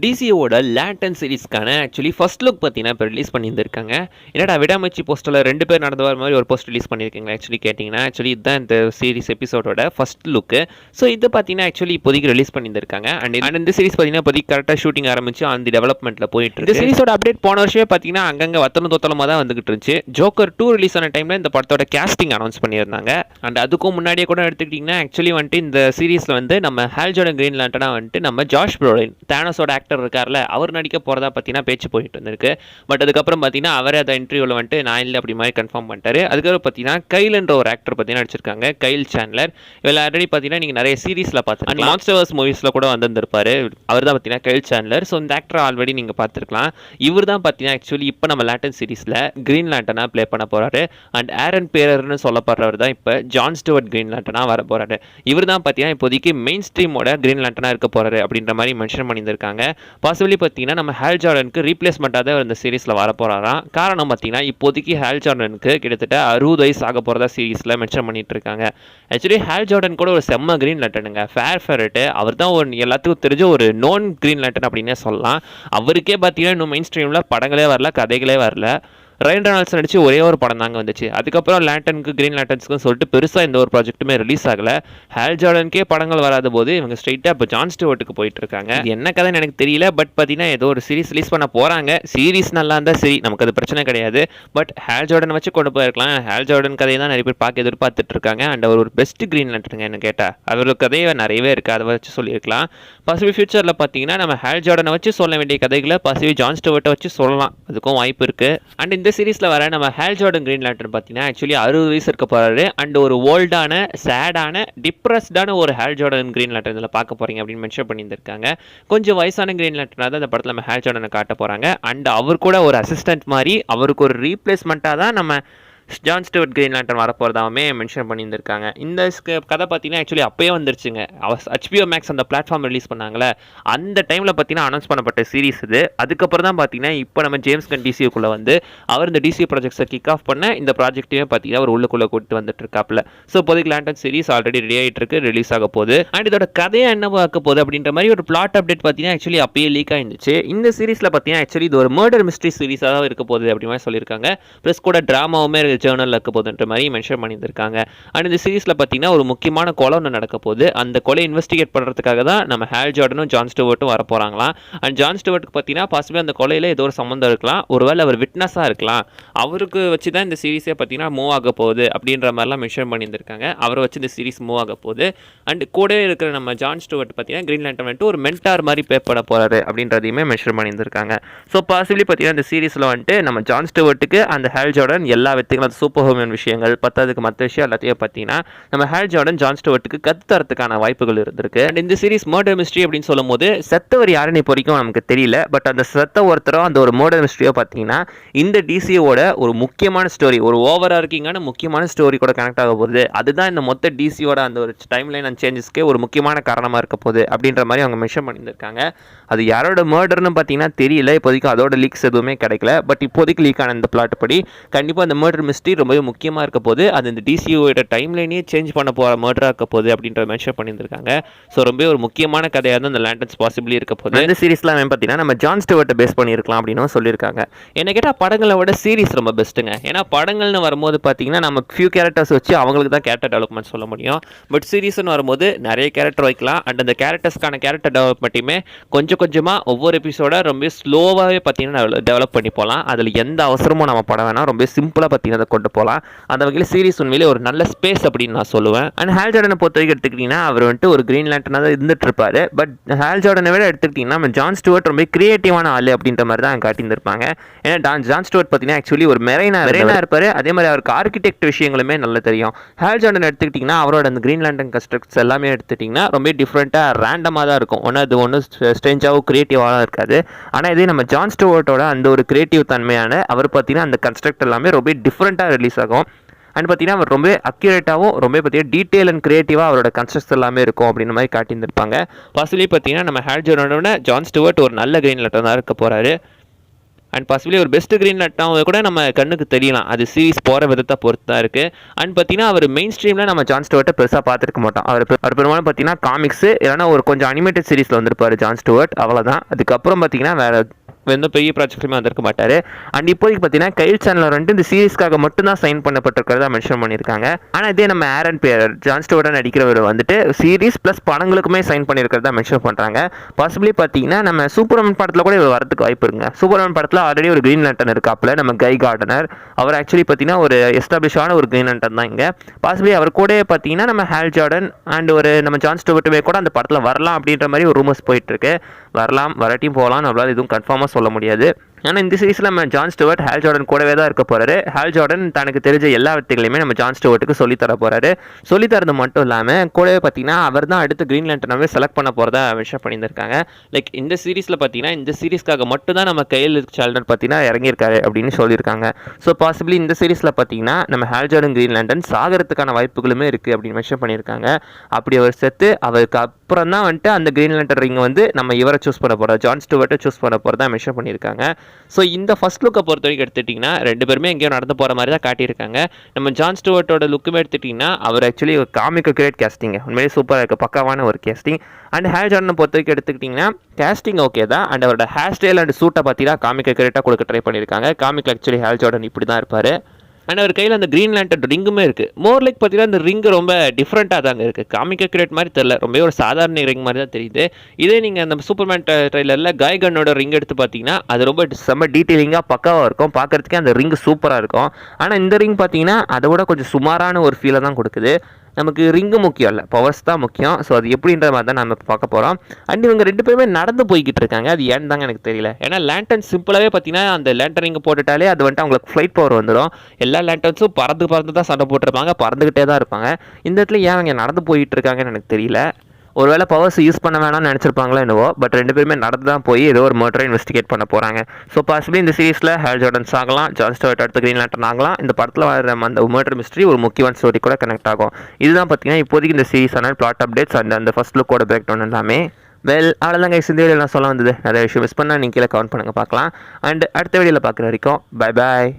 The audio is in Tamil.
டிசிஓட லேண்டன் சீரிஸ்க்கான ஆக்சுவலி ஃபர்ஸ்ட் லுக் பார்த்தீங்கன்னா இப்போ ரிலீஸ் பண்ணியிருந்திருக்காங்க. என்னடா விடாமச்சி போஸ்டரில் 2 பேர் நடந்து வர மாதிரி ஒரு போஸ்ட் ரிலீஸ் பண்ணியிருக்கீங்களா ஆக்சுவலி கேட்டிங்கன்னா, ஆக்சுவலி இதுதான் இந்த சீரிஸ் எபிசோடோட ஃபர்ஸ்ட் லுக்கு. ஸோ இது பார்த்தீங்கன்னா ஆக்சுவலி இப்போதைக்கு ரிலீஸ் பண்ணியிருந்திருக்காங்க. அண்ட் இந்த சீரிஸ் பார்த்தீங்கன்னா இப்போதைக்கு கரெக்டாக ஷூட்டிங் ஆரம்பிச்சு அந்த டெவலப்மெண்ட்டில் போயிட்டு இருக்கு. இந்த சீரிஸோட அப்டேட் போன வருஷமே பார்த்தீங்கன்னா அங்கங்கே வத்தலும் தொத்தலமாக தான் வந்துகிட்டு இருந்துச்சு. ஜோக்கர் 2 ரிலீஸ் ஆன டைமில் இந்த படத்தோட கேஸ்டிங் அனௌன்ஸ் பண்ணியிருந்தாங்க. அண்ட் அதுக்கும் முன்னாடியே கூட எடுத்துக்கிட்டிங்கன்னா ஆக்சுவலி வந்துட்டு இந்த சீரிஸில் வந்து நம்ம ஹால் ஜார்டன் கிரீன் லேண்டனா வந்துட்டு நம்ம ஜாஷ் ப்ரோலின் தானோஸோட ஆக்டர் இருக்கார்ல அவர் நடிக்க போகிறதா பார்த்தீங்கன்னா பேச்சு போயிட்டு இருந்திருக்கு. பட் அதுக்கப்புறம் பார்த்தீங்கன்னா அவரே அந்த இன்டர்வியூவில் வந்துட்டு நான் இல்லை அப்படி மாதிரி கன்ஃபார்ம் பண்ணிட்டாரு. அதுக்கப்புறம் பார்த்தீங்கன்னா கைல்ன்ற ஒரு ஆக்டர் பார்த்தீங்கன்னா நடிச்சிருக்காங்க, கைல் சாண்ட்லர். இதில் ஆல்ரெடி பார்த்தீங்கன்னா நீங்கள் நிறைய சீரிஸில் பார்த்துருக்கலாம், மான்ஸ்டர்ஸ் மூவிஸில் கூட வந்திருப்பாரு. அவர் தான் பார்த்தீங்கன்னா கைல் சாண்ட்லர். ஸோ இந்த ஆக்டர் ஆல்ரெடி நீங்கள் பார்த்துருக்கலாம். இவர் தான் பார்த்தீங்கன்னா ஆக்சுவலி இப்போ நம்ம லேண்டன் சீரிஸில் கிரீன் லேண்டனா ப்ளே பண்ண போகிறாரு. அண்ட் ஆரன் பேரர்னு சொல்லப்படுறவர் தான் இப்போ ஜான் ஸ்டூவர்ட் கிரீன் லேண்டனா வர போகிறாரு. இவர் தான் பார்த்தீங்கன்னா இப்போதைக்கு மெயின் ஸ்ட்ரீமோட கிரீன் லேண்டனா இருக்க போகிறாரு அப்படின்ற மாதிரி மென்ஷன் பண்ணியிருக்காங்க. பாசிபிளி பார்த்தீங்கன்னா நம்ம ஹால் ஜார்டனுக்கு ரீப்ளேஸ்மெண்ட்டாக தான் இந்த சீரிஸில் வர போகிறாராம். காரணம் பார்த்தீங்கன்னா இப்போதைக்கு ஹால் ஜார்டனுக்கு கிட்டத்தட்ட 60 வயசு ஆக போகிறதா சீரிஸில் மென்ஷன் பண்ணிட்டு இருக்காங்க. ஆக்சுவலி ஹால் ஜார்டன் கூட ஒரு செம்ம கிரீன் லேண்டனுங்க, ஃபேவரட். அவர் தான் ஒரு எல்லாத்துக்கும் தெரிஞ்ச ஒரு நோன் கிரீன் லேண்டன் அப்படின்னே சொல்லலாம். அவருக்கே பார்த்தீங்கன்னா இன்னும் மெயின் ஸ்ட்ரீமில் படங்களே வரல, கதைகளே வரல. ரயன் ரெனால்ட்ஸ் நடிச்சு ஒரே ஒரு படம் தாங்க வந்துச்சு. அதுக்கப்புறம் லேண்டனுக்கு கிரீன் லேண்டன்ஸ்க்கு சொல்லிட்டு பெருசாக இந்த ஒரு ப்ராஜெக்ட்டுமே ரிலீஸ் ஆகலை. ஹால் ஜார்டனுக்கே படங்கள் வராத போது இவங்க ஸ்ட்ரைட்டாக இப்போ ஜான் ஸ்டூவர்ட்டுக்கு போயிட்டு இருக்காங்க. என்ன கதைன்னு எனக்கு தெரியல. பட் பார்த்தீங்கன்னா ஏதோ ஒரு சீரிஸ் ரிலீஸ் பண்ண போகிறாங்க. சீரிஸ் நல்லா இருந்தால் சரி, நமக்கு அது பிரச்சனை கிடையாது. பட் ஹால் ஜார்டன் வச்சு கொண்டு போயிருக்கலாம். ஹால் ஜார்டன் கதையை தான் நிறைய பேர் பார்க்க எதிர்பார்த்துட்டு இருக்காங்க. அண்ட் அவர் ஒரு பெஸ்ட் கிரீன் லேண்டனுங்க என்ன கேட்டால். அவரோட கதையை நிறையவே இருக்குது, அதை வச்சு சொல்லியிருக்கலாம். பாசிபிள் ஃபியூச்சரில் பார்த்தீங்கன்னா நம்ம ஹால் ஜார்டனை வச்சு சொல்ல வேண்டிய கதைகளை பாசிபிள் ஜான் ஸ்டூவர்ட்டை வச்சு சொல்லலாம், அதுக்கும் வாய்ப்பு இருக்குது. அண்ட் இந்த சீரிஸில் வர நம்ம ஹால் ஜார்டன் கிரீன் லேண்டன் பார்த்தீங்கன்னா ஆக்சுவலி 60 வயசு இருக்க போகிறாரு. அண்ட் ஒரு ஓல்டான, சேடான, டிப்ரெஸ்டான ஒரு ஹால் ஜார்டன் கிரீன் லேண்டன் இதில் பார்க்க போகிறீங்க அப்படின்னு மென்ஷன் பண்ணியிருக்காங்க. கொஞ்சம் வயசான கிரீன் லேண்டனாக தான் இந்த படத்தில் நம்ம ஹால் ஜார்டனை காட்ட போகிறாங்க. அண்ட் அவர் கூட ஒரு அசிஸ்டன்ட் மாதிரி அவருக்கு ஒரு ரீப்ளேஸ்மெண்ட்டாக தான் நம்ம ஜான் ஸ்டூவர்ட் கிரீன் லேண்டன் வரப்போகிறதாவே மென்ஷன் பண்ணியிருந்திருக்காங்க. இந்த கதை பார்த்தீங்கன்னா ஆக்சுவலி அப்பயே வந்துருச்சுங்க. HBO மேக்ஸ் அந்த பிளாட்ஃபார்ம் ரிலீஸ் பண்ணாங்களே அந்த டைமில் பார்த்தீங்கன்னா அனௌன்ஸ் பண்ணப்பட்ட சீரிஸ் இது. அதுக்கப்புறம் தான் பார்த்தீங்கன்னா இப்போ நம்ம ஜேம்ஸ் கன் டிசிக்குள்ளே வந்து அவர் இந்த டிசி ப்ராஜெக்ட்ஸை கிக் ஆஃப் பண்ண இந்த ப்ராஜெக்டையுமே பார்த்தீங்கன்னா அவர் உள்ளுக்குள்ளே கூட்டு வந்துட்டு இருக்காப்புல. ஸோ இப்போதைக்கு லேண்டன் சீரிஸ் ஆல்ரெடி ரெடி ஆகிட்டு இருக்கு, ரிலீஸ் ஆக போகுது. அண்ட் இதோட கதையை என்ன பார்க்க போகுது அப்படின்ற மாதிரி ஒரு பிளாட் அப்டேட் பார்த்தீங்கன்னா ஆக்சுவலி அப்பயே லீக் ஆயிருந்துச்சு. இந்த சீரிஸில் பார்த்தீங்கன்னா ஆக்சுவலி இது ஒரு மர்டர் மிஸ்ட்ரி சீரிஸாக தான் இருக்க போகுது அப்படி மாதிரி சொல்லியிருக்காங்க. ப்ளஸ் கூட ட்ராமாவுமே ஜேர்னலில் இருக்க போகுதுன்ற மாதிரி மென்ஷன் பண்ணியிருக்காங்க. அண்ட் இந்த சீரிஸில் பார்த்தீங்கன்னா ஒரு முக்கியமான கொலை ஒன்று நடக்க போகுது. அந்த கொலை இன்வெஸ்டிகேட் பண்ணுறதுக்காக தான் நம்ம ஹால் ஜார்டனும் ஜான் ஸ்டூவர்ட்டும் வர போகிறாங்களாம். அண்ட் ஜான் ஸ்டூவர்ட்டுக்கு பார்த்தீங்கன்னா பாசிபிள் அந்த கொலையில் ஏதோ ஒரு சம்மந்தம் இருக்கலாம், ஒருவேளை அவர் விட்னஸாக இருக்கலாம். அவருக்கு வச்சு தான் இந்த சீரிஸே பார்த்தீங்கன்னா மூவ் ஆக போகுது அப்படின்ற மாதிரிலாம் மென்ஷன் பண்ணியிருக்காங்க. அவரை வச்சு இந்த சீரிஸ் மூவ் ஆக போகுது. அண்ட் கூட இருக்கிற நம்ம ஜான் ஸ்டூவர்ட் பார்த்தீங்கன்னா கிரீன் லேண்டன் வந்துட்டு ஒரு மென்டார் மாதிரி பே பண்ண போகிறாரு அப்படின்றதையுமே மென்ஷன் பண்ணியிருக்காங்க. ஸோ பாசிபிளி பார்த்தீங்கன்னா இந்த சீரிஸில் வந்துட்டு நம்ம ஜான் ஸ்டூவர்ட்டுக்கு அந்த ஹால் ஜார்டன் எல்லா வித்தைகளும் சூப்பர் ஹியூமன் விஷயங்கள் பத்தாவதுக்கு மற்ற விஷயம் எல்லாத்தையும் பார்த்தீங்கன்னா நம்ம ஹால் ஜார்டன் ஜான் ஸ்டூவர்ட்டுக்கு கற்றுத்தரத்துக்கான வாய்ப்புகள் இருந்திருக்கு. அண்ட் இந்த சீரிஸ் மர்டர் மிஸ்ட்ரி அப்படின்னு சொல்லும் போது செத்தவர் யாருன்னு இப்போ வரைக்கும் நமக்கு தெரியல. பட் அந்த செத்த ஒருத்தரோ அந்த ஒரு மர்டர் மிஸ்ட்ரியோ பார்த்தீங்கன்னா இந்த டிசியோட ஒரு முக்கியமான ஸ்டோரி, ஒரு ஓவர் ஆர்க்கிங்கான முக்கியமான ஸ்டோரி கூட கனெக்ட் ஆக போகுது. அதுதான் இந்த மொத்த டிசியோட அந்த ஒரு டைம் லைன் அண்ட் சேஞ்சஸ்க்கே ஒரு முக்கியமான காரணமாக இருக்க போகுது அப்படின்ற மாதிரி அவங்க மென்ஷன் பண்ணியிருக்காங்க. அது யாரோட மர்டர்னு பார்த்தீங்கன்னா தெரியல, இப்போதைக்கு அதோட லீக்ஸ் எதுவுமே கிடைக்கல. பட் இப்போதைக்கு லீக் ஆன இந்த பிளாட் படி கண்டிப்பாக அந்த மர்டர் மிஸ்ட்ரி ரொம்பவே முக்கியமாக இருக்க போது. அது இந்த டிசியோட டைம் லைனே சேஞ்ச் பண்ண போகிற மர்டராக இருக்க போகுது அப்படின்ற மென்ஷன் பண்ணியிருக்காங்க. ஸோ ரொம்ப ஒரு முக்கியமான கதையாக தான் இந்த லேண்டன்ஸ் பாசிபிளி இருக்க போகுது. இந்த சீரிஸ்லாம் பார்த்தீங்கன்னா நம்ம ஜான் ஸ்டூவர்ட்டை பேஸ் பண்ணியிருக்கலாம் அப்படின்னு சொல்லியிருக்காங்க. என்ன கேட்டால் படங்களை விட சீரிஸ் ரொம்ப பெஸ்ட்டுங்க. ஏன்னா படங்கள்னு வரும்போது பார்த்தீங்கன்னா நம்ம ஃபியூ கேரக்டர்ஸ் வச்சு அவங்களுக்கு தான் கேரக்டர் டெவலப்மெண்ட் சொல்ல முடியும். பட் சீரிஸ்னு வரும்போது நிறைய கேரக்டர் வைக்கலாம். அண்ட் அந்த கேரக்டர்ஸ்க்கான கேரக்டர் டெவலப்மெண்ட்டுமே கொஞ்சம் கொஞ்சமாக ஒவ்வொரு எபிசோட ரொம்ப ஸ்லோவாகவே பார்த்தீங்கன்னா டெவலப் பண்ணி போகலாம். அதில் எந்த அவசரமும் நம்ம படம் வேணாம், ரொம்ப சிம்பிளாக பார்த்தீங்கன்னா அதை கொண்டு போகலாம். அந்த வகையில் சீரிஸ் உண்மையிலே ஒரு நல்ல ஸ்பேஸ் அப்படின்னு நான் சொல்லுவேன். அண்ட் ஹால் ஜார்டனை பொறுத்த வரைக்கும் எடுத்துக்கிட்டிங்கன்னா அவர் வந்துட்டு ஒரு கிரீன் லேண்டனாக தான் இருந்துட்டு இருப்பாரு. பட் ஹால் ஜார்டனை விட எடுத்துக்கிட்டிங்கன்னா நம்ம ஜான் ஸ்டூவர்ட் ரொம்ப கிரியேட்டிவான ஆள் அப்படின்ற மாதிரி தான் காட்டியிருந்திருப்பாங்க. ஏன்னா ஜான் ஸ்டூவர்ட் பார்த்தீங்கன்னா ஆக்சுவலி ஒரு மெரைனா இருப்பார். அதே மாதிரி அவருக்கு ஆர்கிடெக்ட் விஷயங்களுமே நல்லா தெரியும். ஹால் ஜார்டன் எடுத்துக்கிட்டிங்கன்னா அவரோட அந்த கிரீன் லேண்டன் கன்ஸ்ட்ரக்ட்ஸ் எல்லாமே எடுத்துக்கிட்டிங்கன்னா ரொம்ப டிஃப்ரெண்ட்டாக ரேண்டமாக தான் இருக்கும். அது ஒன்றும் ஸ்ட்ரேஞ்சாகவும் கிரியேட்டிவாக இருக்காது. ஆனால் இதே நம்ம ஜான் ஸ்டூவர்ட்டோட அந்த ஒரு கிரியேட்டிவ் தன்மையான அவர் பார்த்தீங்கன்னா அந்த கன்ஸ்ட்ரக்ட் எல்லாமே ரொம்ப டிஃப்ரெண்ட்டாக ரிலீஸ் ஆகும். அண்ட் பார்த்தீங்கன்னா அவர் ரொம்ப அக்யூரேட்டாகவும் ரொம்ப பார்த்தீங்கன்னா டீட்டெயில் அண்ட் கிரியேட்டிவாக அவரோட கன்ஸ்ட்ரக்ட்ஸ் எல்லாமே இருக்கும் அப்படின்ற மாதிரி காட்டியிருந்திருப்பாங்க. பாசிபிளி பார்த்தீங்கன்னா நம்ம ஹால் ஜார்டனோட ஜான் ஸ்டூவர்ட் ஒரு நல்ல கிரீன் லேண்டனாக இருக்க போகிறாரு. அண்ட் பாசிபிளி ஒரு பெஸ்ட் கிரீன் லேண்டனாக கூட நம்ம கண்ணுக்கு தெரியலாம். அது சீரிஸ் போகிற விதத்தை பொறுத்து தான் இருக்குது. அண்ட் பார்த்தீங்கன்னா அவர் மெயின் ஸ்ட்ரீமில் நம்ம ஜான் ஸ்டூவர்ட்டை பெருசாக பார்த்துருக்க மாட்டோம். அவர் பெரும்பாலும் பார்த்தீங்கன்னா காமிக்ஸு இல்லைனா ஒரு கொஞ்சம் அனிமேட்டட் சீரிஸில் வந்திருப்பார் ஜான் ஸ்டூவர்ட், அவ்வளோதான். அதுக்கப்புறம் பார்த்தீங்கன்னா வேறு எந்த பெரிய ப்ராஜெக்ட்லையுமே வந்திருக்க மாட்டார். அண்ட் இப்போதைக்கு பார்த்தீங்கன்னா கைல் சேனலர் வந்துட்டு இந்த சீரிஸ்க்காக மட்டும்தான் சைன் பண்ணப்பட்டிருக்கிறதா மென்ஷன் பண்ணியிருக்காங்க. ஆனால் இதே நம்ம ஆரன் பியர் ஜான் ஸ்டூவர்ட் நடிக்கிறவர் வந்துட்டு சீரிஸ் ப்ளஸ் படங்களுக்குமே சைன் பண்ணியிருக்கிறதா மென்ஷன் பண்ணுறாங்க. பாசிபிளி பார்த்தீங்கன்னா நம்ம சூப்பர்மேன் படத்தில் கூட இவர் வரதுக்கு வாய்ப்பு இருக்குங்க. சூப்பர்மேன் படத்தில் ஆல்ரெடி ஒரு கிரீன் லேண்டன் இருக்காப்புல, நம்ம கை கார்டனர். அவர் ஆக்சுவலி பார்த்தீங்கன்னா ஒரு எஸ்டாப்ளிஷான ஒரு கிரீன் லேண்டன் தான் இங்கே. பாசிபிளி அவர் கூட பார்த்தீங்கன்னா நம்ம ஹால் ஜார்டன் அண்ட் ஒரு நம்ம ஜான் ஸ்டூவர்ட்டுமே கூட அந்த படத்தில் வரலாம் அப்படின்ற மாதிரி ஒரு ரூமர்ஸ் போயிட்டுருக்கு. வரலாம், வரட்டியும் போகலாம், நம்மளால் எதுவும் கன்ஃபார்மாக சொல்ல முடியாது. ஆனால் இந்த சீரீஸில் நம்ம ஜான் ஸ்டூவர்ட் ஹால் ஜார்டன் கூடவே தான் இருக்க போகிறாரு. ஹால் ஜார்டன் தனக்கு தெரிஞ்ச எல்லா வித்தைகளையுமே நம்ம ஜான் ஸ்டூவர்ட்டுக்கு சொல்லித்தர போகிறாரு. சொல்லித்தரது மட்டும் இல்லாமல் கூடவே பார்த்தீங்கன்னா அவர் தான் அடுத்து கிரீன் லேண்டனாவே செலக்ட் பண்ண போகிறதா விஷயம் பண்ணியிருக்காங்க. லைக் இந்த சீரீஸில் பார்த்தீங்கன்னா இந்த சீரீஸ்க்காக மட்டும் தான் நம்ம கைல் சேனலர் பார்த்தீங்கன்னா இறங்கியிருக்காரு அப்படின்னு சொல்லியிருக்காங்க. ஸோ பாசிபிளி இந்த சீரீஸில் பார்த்தீங்கன்னா நம்ம ஹால் ஜார்டன் கிரீன் லேண்டன் சாகிறதுக்கான வாய்ப்புகளுமே இருக்குது அப்படின்னு விஷயம் பண்ணியிருக்காங்க. அப்படி அவர் செத்து அவருக்கு அப்புறம் தான் வந்துட்டு அந்த கிரீன் லேண்டன் ரிங்கை வந்து நம்ம இவரை சூஸ் பண்ண போகிறோம், ஜான் ஸ்டூவர்ட்டை சூஸ் பண்ண போகிறதா மென்ஷன் பண்ணியிருக்காங்க. ஸோ இந்த ஃபஸ்ட் லுக்கை பொறுத்த வரைக்கும் எடுத்துட்டிங்கன்னா ரெண்டு பேருமே எங்கேயோ நடந்து போகிற மாதிரி தான் காட்டியிருக்காங்க. நம்ம ஜான் ஸ்டூவர்ட்டோட லுக்குமே எடுத்துட்டிங்கன்னா அவர் ஆக்சுவலி ஒரு காமிக் கிரேட் கேஸ்டிங்க, உண்மையிலே சூப்பராக இருக்குது, பக்காவான ஒரு கேஸ்டிங். அண்ட் ஹேர் ஜார்டனை பொறுத்த வரைக்கும் எடுத்துக்கிட்டிங்கன்னா கேஸ்டிங் ஓகே தான். அண்ட் அவரோட ஹேர் ஸ்டைல் அண்ட் சூட்டை பார்த்தீங்கன்னா காமிக் கிரேட்டாக கொடுக்க ட்ரை பண்ணியிருக்காங்க. காமிக் ஆக்சுவலி ஹேர் ஜார்டன் இப்படி தான் இருப்பார். அண்ட் அவர் கையில் அந்த கிரீன் லேண்டன் ரிங்குமே இருக்குது. மோர் லைக் பார்த்தீங்கன்னா அந்த ரிங்கு ரொம்ப டிஃப்ரெண்ட்டாக தாங்க இருக்குது. காமிக் கிரேட் மாதிரி தெரியல, ரொம்ப ஒரு சாதாரண ரிங் மாதிரி தான் தெரியுது. இதே நீங்கள் அந்த சூப்பர்மேன் ட்ரைலரில் காய்கனோட ரிங் எடுத்து பார்த்தீங்கன்னா அது ரொம்ப செம்ம டீட்டெயிலிங்காக பக்காவாக இருக்கும், பார்க்குறதுக்கே அந்த ரிங் சூப்பராக இருக்கும். ஆனால் இந்த ரிங் பார்த்தீங்கன்னா அதை விட கொஞ்சம் சுமாரான ஒரு ஃபீலை தான் கொடுக்குது. நமக்கு ரிங்கு முக்கியம் இல்லை, பவர்ஸ் தான் முக்கியம். ஸோ அது எப்படின்ற மாதிரி தான் நம்ம பார்க்க போகிறோம். அண்ட் இவங்க ரெண்டு பேருமே நடந்து போய்கிட்டு இருக்காங்க. அது ஏன்னு தாங்க எனக்கு தெரியல. ஏன்னா லேண்டன் சிம்பிளாகவே பார்த்தீங்கன்னா அந்த லேண்டன் ரிங்கு போட்டுட்டாலே அது வந்துட்டு அவங்களுக்கு ஃப்ளைட் பவர் வந்துடும். எல்லா லேண்டன்ஸும் பறந்து தான் சண்டை போட்டிருப்பாங்க, பறந்துக்கிட்டே தான் இருப்பாங்க. இந்த இடத்துல ஏன் அவங்க நடந்து போயிட்டு இருக்காங்கன்னு எனக்கு தெரியல. ஒருவேளை பவர்ஸ் யூஸ் பண்ண வேணாம்னு நினச்சிருப்பாங்களோ என்னவோ, பட் ரெண்டு பேருமே நடந்து தான் போய் ஏதோ ஒரு மர்டரை இன்வெஸ்டிகேட் பண்ண போகிறாங்க. ஸோ பாசிபிளி இந்த சீரிஸில் ஹேல் ஜார்டன்ஸ் ஆகலாம், ஜான் ஸ்டூவர்ட் அடுத்த கிரீன் லேண்டன் ஆகலாம். இந்த படத்தில் வர அந்த மர்டர் மிஸ்ட்ரி ஒரு முக்கியமான ஸ்டோரி கூட கனெக்ட் ஆகும். இதுதான் பார்த்தீங்கன்னா இப்போதைக்கு இந்த சீரிஸான பிளாட் அப்டேட்ஸ் அண்ட் அந்த ஃபர்ஸ்ட் லுக்கோட பிரேக் டவுன் எல்லாமே. அவ்வளோதாங்க இந்த வீடியோ நான் சொல்ல வந்தது. நிறைய விஷயம் மிஸ் பண்ணால் நீங்கள் கீழே கமெண்ட் பண்ணுங்கள், பார்க்கலாம். அண்ட் அடுத்த வீடியோவில் பார்க்குற வரைக்கும் பை பாய்.